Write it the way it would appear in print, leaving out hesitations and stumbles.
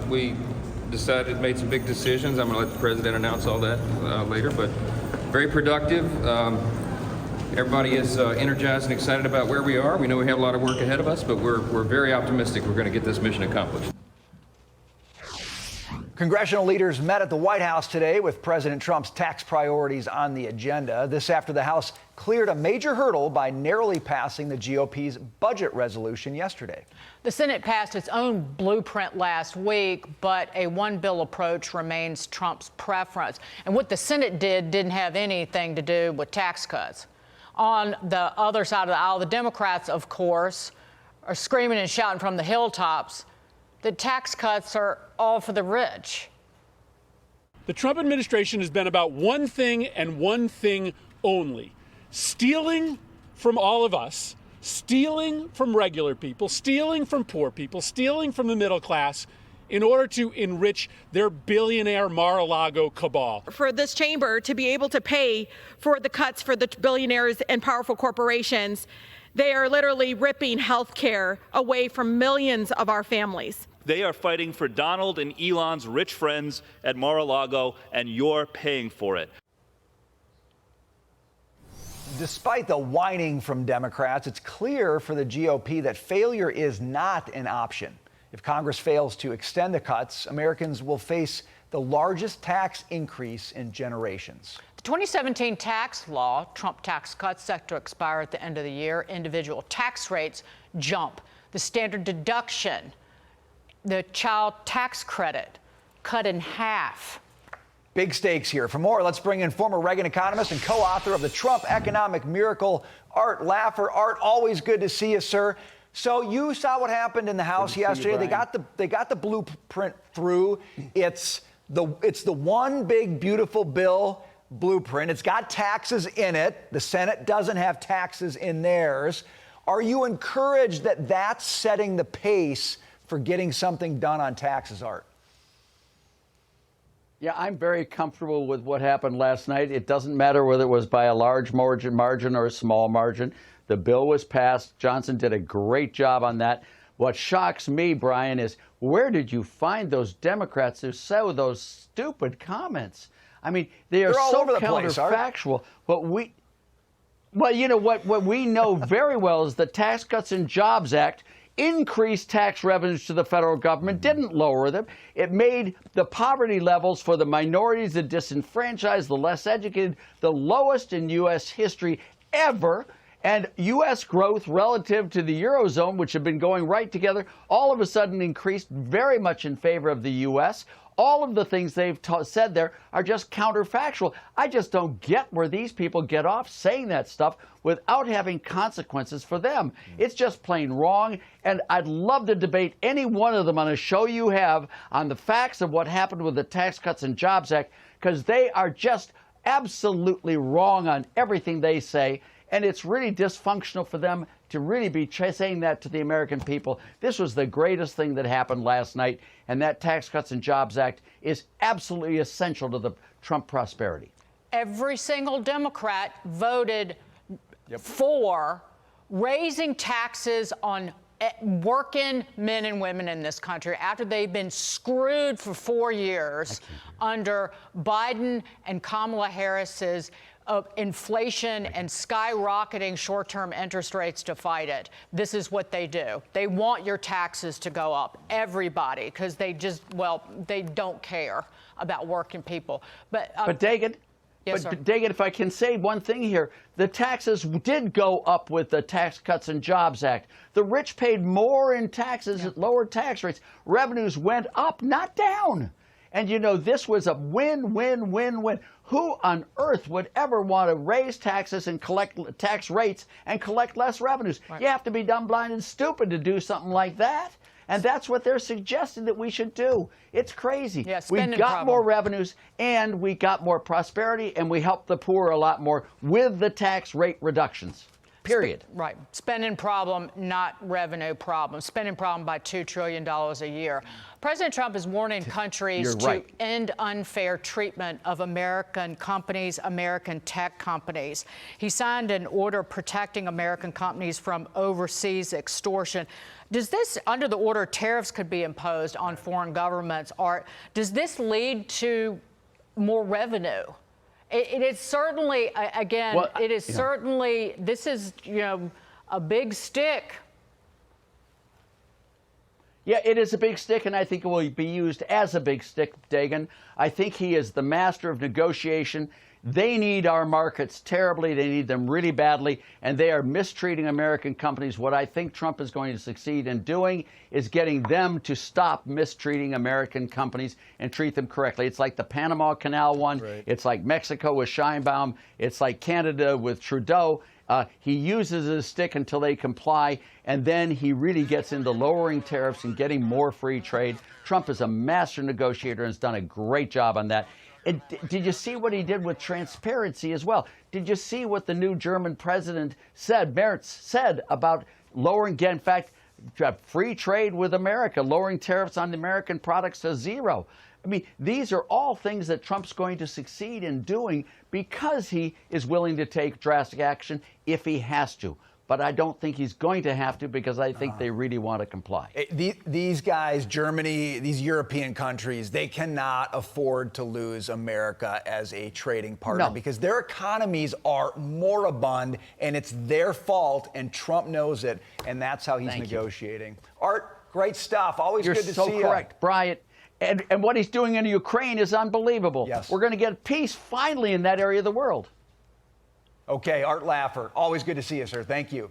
We made some big decisions. I'm going to let the president announce all that later, but very productive. Everybody is energized and excited about where we are. We know we have a lot of work ahead of us, but we're very optimistic we're going to get this mission accomplished. Congressional leaders met at the White House today with President Trump's tax priorities on the agenda. This after the House cleared a major hurdle by narrowly passing the GOP's budget resolution yesterday. The Senate passed its own blueprint last week, but a one-bill approach remains Trump's preference. And what the Senate didn't have anything to do with tax cuts. On the other side of the aisle, the Democrats, of course, are screaming and shouting from the hilltops that tax cuts are all for the rich. The Trump administration has been about one thing and one thing only: stealing from all of us, stealing from regular people, stealing from poor people, stealing from the middle class in order to enrich their billionaire Mar-a-Lago cabal. For this chamber to be able to pay for the cuts for the billionaires and powerful corporations, they are literally ripping health care away from millions of our families. They are fighting for Donald and Elon's rich friends at Mar-a-Lago, and you're paying for it. Despite the whining from Democrats, it's clear for the GOP that failure is not an option. If Congress fails to extend the cuts, Americans will face the largest tax increase in generations. The 2017 tax law, Trump tax cuts set to expire at the end of the year. Individual tax rates jump. The standard deduction, the child tax credit, cut in half. Big stakes here. For more, let's bring in former Reagan economist and co-author of the Trump Economic Miracle, Art Laffer. Art, always good to see you, sir. So you saw what happened in the House yesterday. They got the blueprint through. It's the one big beautiful bill blueprint. It's got taxes in it. The Senate doesn't have taxes in theirs. Are you encouraged that that's setting the pace for getting something done on taxes, Art? Yeah, I'm very comfortable with what happened last night. It doesn't matter whether it was by a large margin or a small margin. The bill was passed. Johnson did a great job on that. What shocks me, Brian, is where did you find those Democrats who say those stupid comments? I mean, they're all so over the place, counterfactual. Well, you know what we know very well is the Tax Cuts and Jobs Act increased tax revenues to the federal government, didn't lower them. It made the poverty levels for the minorities, the disenfranchised, the less educated, the lowest in U.S. history ever. And U.S. growth relative to the Eurozone, which had been going right together, all of a sudden increased very much in favor of the U.S. All of the things they've said there are just counterfactual. I just don't get where these people get off saying that stuff without having consequences for them. It's just plain wrong, and I'd love to debate any one of them on a show you have on the facts of what happened with the Tax Cuts and Jobs Act, because they are just absolutely wrong on everything they say. And it's really dysfunctional for them to really be saying that to the American people. This was the greatest thing that happened last night, and that Tax Cuts and Jobs Act is absolutely essential to the Trump prosperity. Every single Democrat voted for raising taxes on working men and women in this country after they've been screwed for 4 years under Biden and Kamala Harris's inflation and skyrocketing short-term interest rates to fight it. This is what they do. They want your taxes to go up, everybody, because they don't care about working people. But Dagan, yes, but Dagan, if I can say one thing here, the taxes did go up with the Tax Cuts and Jobs Act. The rich paid more in taxes at lower tax rates. Revenues went up, not down. And, you know, this was a win-win-win-win. Who on earth would ever want to raise taxes and collect tax rates and collect less revenues? Right. You have to be dumb, blind, and stupid to do something like that. And that's what they're suggesting that we should do. It's crazy. Yeah, we got more revenues, and we got more prosperity, and we helped the poor a lot more with the tax rate reductions. period. Right. Spending problem, not revenue problem. Spending problem by $2 trillion a year. President Trump is warning countries to end unfair treatment of American companies, American tech companies. He signed an order protecting American companies from overseas extortion. Does this, under the order, tariffs could be imposed on foreign governments, or does this lead to more revenue? It is certainly, again, well, it is certainly, this is, a big stick. Yeah, it is a big stick, and I think it will be used as a big stick, Dagan. I think he is the master of negotiation. They need our markets terribly. They need them really badly, and they are mistreating American companies. What I think Trump is going to succeed in doing is getting them to stop mistreating American companies and treat them correctly. It's like the Panama Canal one. Right. It's like Mexico with Scheinbaum. It's like Canada with Trudeau. He uses his stick until they comply, and then he really gets into lowering tariffs and getting more free trade. Trump is a master negotiator and has done a great job on that. And did you see what he did with transparency as well? Did you see what the new German president said, Merz said, about lowering, in fact, free trade with America, lowering tariffs on American products to zero? I mean, these are all things that Trump's going to succeed in doing because he is willing to take drastic action if he has to. But I don't think he's going to have to, because I think they really want to comply. These guys, Germany, these European countries, they cannot afford to lose America as a trading partner because their economies are moribund, and it's their fault, and Trump knows it, and that's how he's negotiating. Art, great stuff. Always good to see you. You're so correct, Brian. And what he's doing in Ukraine is unbelievable. Yes. We're going to get peace finally in that area of the world. Okay, Art Laffer, always good to see you, sir. Thank you.